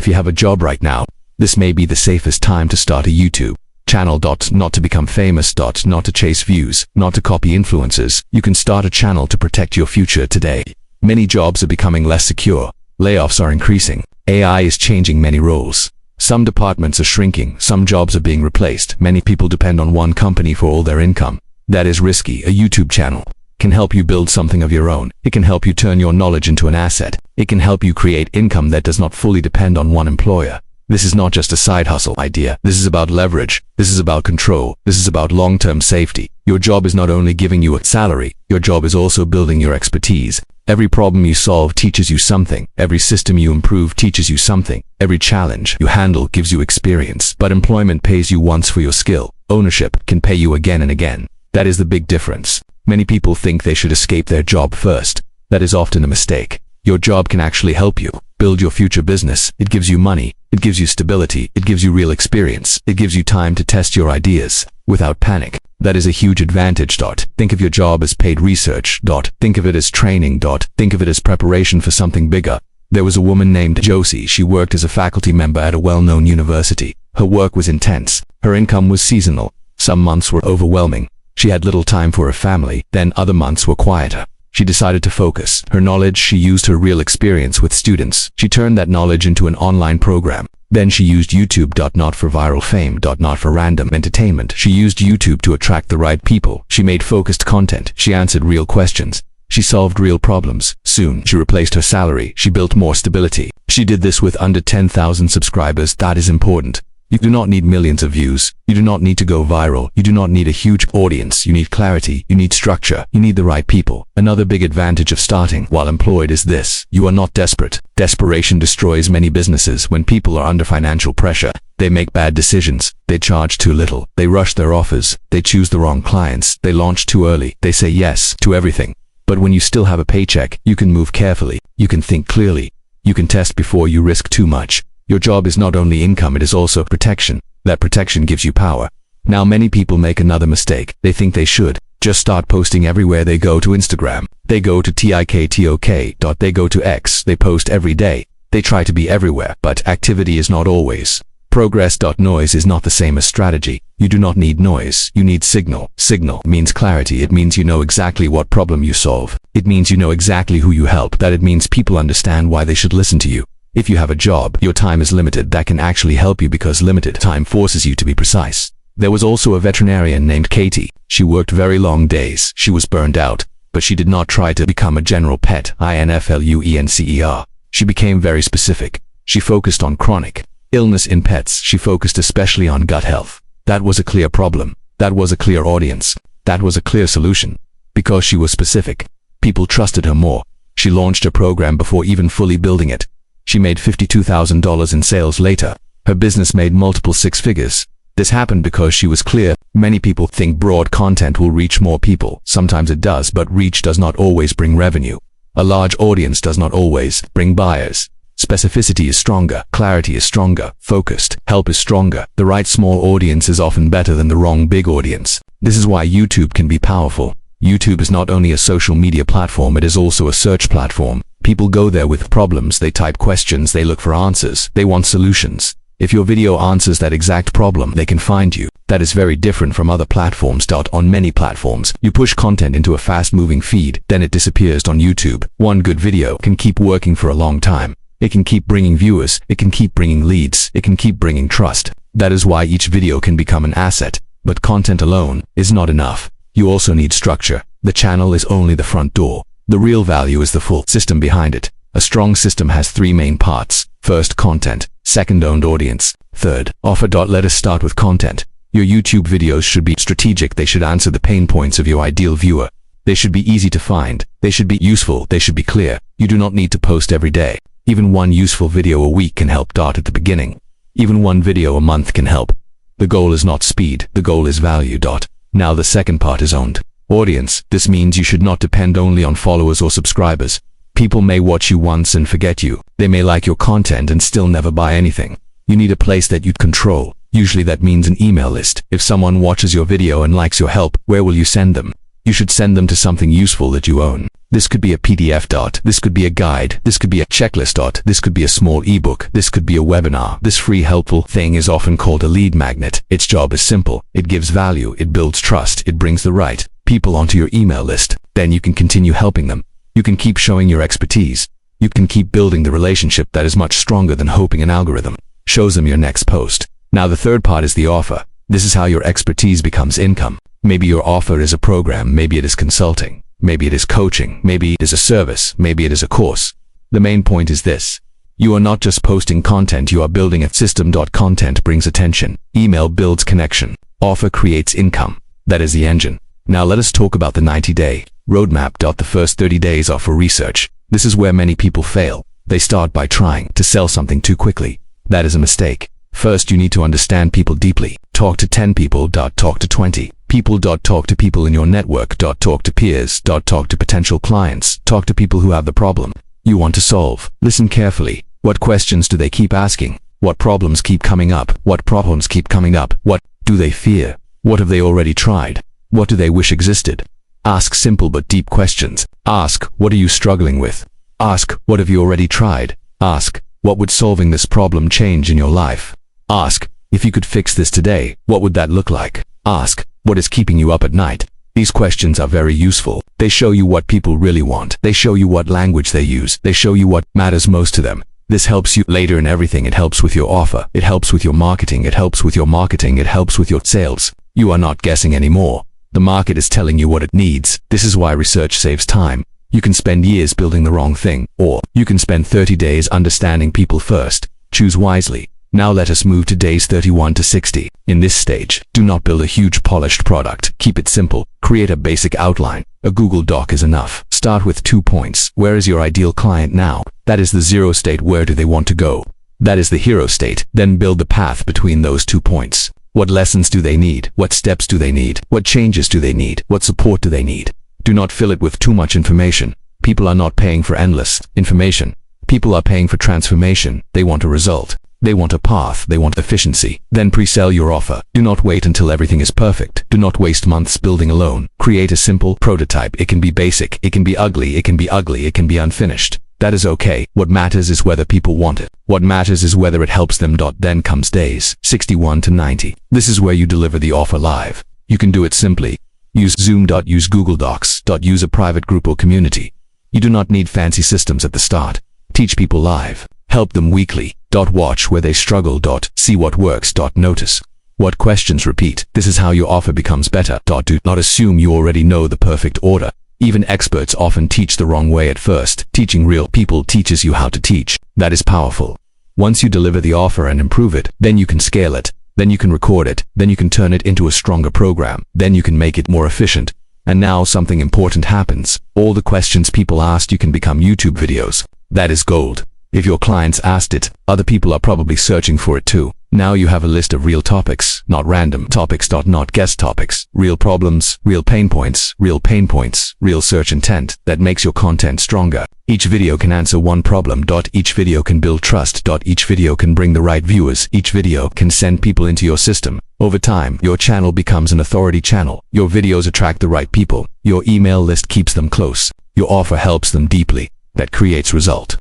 If you have a job right now, this may be the safest time to start a YouTube channel. Not to become famous. Not to chase views, not to copy influencers. You can start a channel to protect your future today. Many jobs are becoming less secure. Layoffs are increasing. AI is changing many roles. Some departments are shrinking. Some jobs are being replaced. Many people depend on one company for all their income. That is risky. A YouTube channel can help you build something of your own. It can help you turn your knowledge into an asset. It can help you create income that does not fully depend on one employer. This is not just a side hustle idea. This is about leverage. This is about control. This is about long-term safety. Your job is not only giving you a salary, your job is also building your expertise. Every problem you solve teaches you something. Every system you improve teaches you something. Every challenge you handle gives you experience. But employment pays you once for your skill. Ownership can pay you again and again. That is the big difference. Many people think they should escape their job first. That is often a mistake. Your job can actually help you build your future business. It gives you money. It gives you stability. It gives you real experience. It gives you time to test your ideas without panic. That is a huge advantage. Think of your job as paid research. Think of it as training. Think of it as preparation for something bigger. There was a woman named Josie. She worked as a faculty member at a well-known university. Her work was intense. Her income was seasonal. Some months were overwhelming. She had little time for her family. Then other months were quieter. She decided to focus her knowledge. She used her real experience with students. She turned that knowledge into an online program. Then she used YouTube. Not for viral fame. Not for random entertainment. She used YouTube to attract the right people. She made focused content. She answered real questions. She solved real problems. Soon, she replaced her salary. She built more stability. She did this with under 10,000 subscribers. That is important. You do not need millions of views. You do not need to go viral. You do not need a huge audience. You need clarity. You need structure. You need the right people. Another big advantage of starting while employed is this: you are not desperate. Desperation destroys many businesses. When people are under financial pressure, they make bad decisions. They charge too little. They rush their offers. They choose the wrong clients. They launch too early. They say yes to everything. But when you still have a paycheck, you can move carefully. You can think clearly. You can test before you risk too much. Your job is not only income, it is also protection. That protection gives you power. Now many people make another mistake. They think they should just start posting everywhere. They go to Instagram. They go to TikTok. They go to X. They post every day. They try to be everywhere. But activity is not always progress. Noise is not the same as strategy. You do not need noise. You need signal. Signal means clarity. It means you know exactly what problem you solve. It means you know exactly who you help. That it means people understand why they should listen to you. If you have a job, your time is limited. That can actually help you because limited time forces you to be precise. There was also a veterinarian named Katie. She worked very long days. She was burned out, but she did not try to become a general pet, influencer. She became very specific. She focused on chronic illness in pets. She focused especially on gut health. That was a clear problem. That was a clear audience. That was a clear solution. Because she was specific, people trusted her more. She launched her program before even fully building it. She made $52,000 in sales later. Her business made multiple six figures. This happened because she was clear. Many people think broad content will reach more people. Sometimes it does, but reach does not always bring revenue. A large audience does not always bring buyers. Specificity is stronger. Clarity is stronger. Focused help is stronger. The right small audience is often better than the wrong big audience. This is why YouTube can be powerful. YouTube is not only a social media platform, it is also a search platform. People go there with problems. They type questions. They look for answers. They want solutions. If your video answers that exact problem, they can find you. That is very different from other platforms. On many platforms, you push content into a fast-moving feed, then it disappears. On YouTube, one good video can keep working for a long time. It can keep bringing viewers. It can keep bringing leads. It can keep bringing trust. That is why each video can become an asset. But content alone is not enough. You also need structure. The channel is only the front door. The real value is the full system behind it. A strong system has three main parts. First, content. Second, owned audience. Third, offer. Let us start with content. Your YouTube videos should be strategic. They should answer the pain points of your ideal viewer. They should be easy to find. They should be useful. They should be clear. You do not need to post every day. Even one useful video a week can help. At the beginning, even one video a month can help. The goal is not speed. The goal is value. Now the second part is owned audience. This means you should not depend only on followers or subscribers. People may watch you once and forget you. They may like your content and still never buy anything. You need a place that you control. Usually that means an email list. If someone watches your video and likes your help, where will you send them? You should send them to something useful that you own. This could be a PDF. This could be a guide. This could be a checklist. This could be a small ebook. This could be a webinar. This free helpful thing is often called a lead magnet. Its job is simple. It gives value. It builds trust. It brings the right people onto your email list. Then you can continue helping them. You can keep showing your expertise. You can keep building the relationship that is much stronger than hoping an algorithm shows them your next post. Now the third part is the offer. This is how your expertise becomes income. Maybe your offer is a program, maybe it is consulting, maybe it is coaching, maybe it is a service, maybe it is a course. The main point is this. You are not just posting content, you are building a system. Content brings attention. Email builds connection. Offer creates income. That is the engine. Now let us talk about the 90-day roadmap. The first 30 days are for research. This is where many people fail. They start by trying to sell something too quickly. That is a mistake. First, you need to understand people deeply. Talk to 10 people. Talk to 20 people. Talk to people in your network. Talk to peers. Talk to potential clients. Talk to people who have the problem you want to solve. Listen carefully. What questions do they keep asking? What problems keep coming up? What problems keep coming up? What do they fear? What have they already tried? What do they wish existed? Ask simple but deep questions. Ask, what are you struggling with? Ask, what have you already tried? Ask, what would solving this problem change in your life? Ask, if you could fix this today, what would that look like? Ask, what is keeping you up at night? These questions are very useful. They show you what people really want. They show you what language they use. They show you what matters most to them. This helps you later in everything. It helps with your offer. It helps with your marketing. It helps with your marketing. It helps with your sales. You are not guessing anymore. The market is telling you what it needs. This is why research saves time. You can spend years building the wrong thing, or you can spend 30 days understanding people first. Choose wisely. Now let us move to days 31 to 60. In this stage, do not build a huge polished product. Keep it simple. Create a basic outline. A Google Doc is enough. Start with 2 points. Where is your ideal client now? That is the 0 state. Where do they want to go? That is the hero state. Then build the path between those 2 points. What lessons do they need? What steps do they need? What changes do they need? What support do they need? Do not fill it with too much information. People are not paying for endless information. People are paying for transformation. They want a result. They want a path. They want efficiency. Then pre-sell your offer. Do not wait until everything is perfect. Do not waste months building alone. Create a simple prototype. It can be basic. It can be ugly. It can be ugly. It can be unfinished. That is okay. What matters is whether people want it. What matters is whether it helps them. Then comes days 61 to 90. This is where you deliver the offer live. You can do it simply. Use Zoom. Use Google Docs. Use a private group or community. You do not need fancy systems at the start. Teach people live. Help them weekly. Watch where they struggle. See what works. Notice what questions repeat. This is how your offer becomes better. Do not assume you already know the perfect order. Even experts often teach the wrong way at first. Teaching real people teaches you how to teach. That is powerful. Once you deliver the offer and improve it, then you can scale it. Then you can record it. Then you can turn it into a stronger program. Then you can make it more efficient. And now something important happens. All the questions people asked you can become YouTube videos. That is gold. If your clients asked it, other people are probably searching for it too. Now you have a list of real topics, not random topics. Not guest topics. Real problems, real pain points, real search intent that makes your content stronger. Each video can answer one problem. Each video can build trust. Each video can bring the right viewers. Each video can send people into your system. Over time, your channel becomes an authority channel. Your videos attract the right people. Your email list keeps them close. Your offer helps them deeply. That creates result.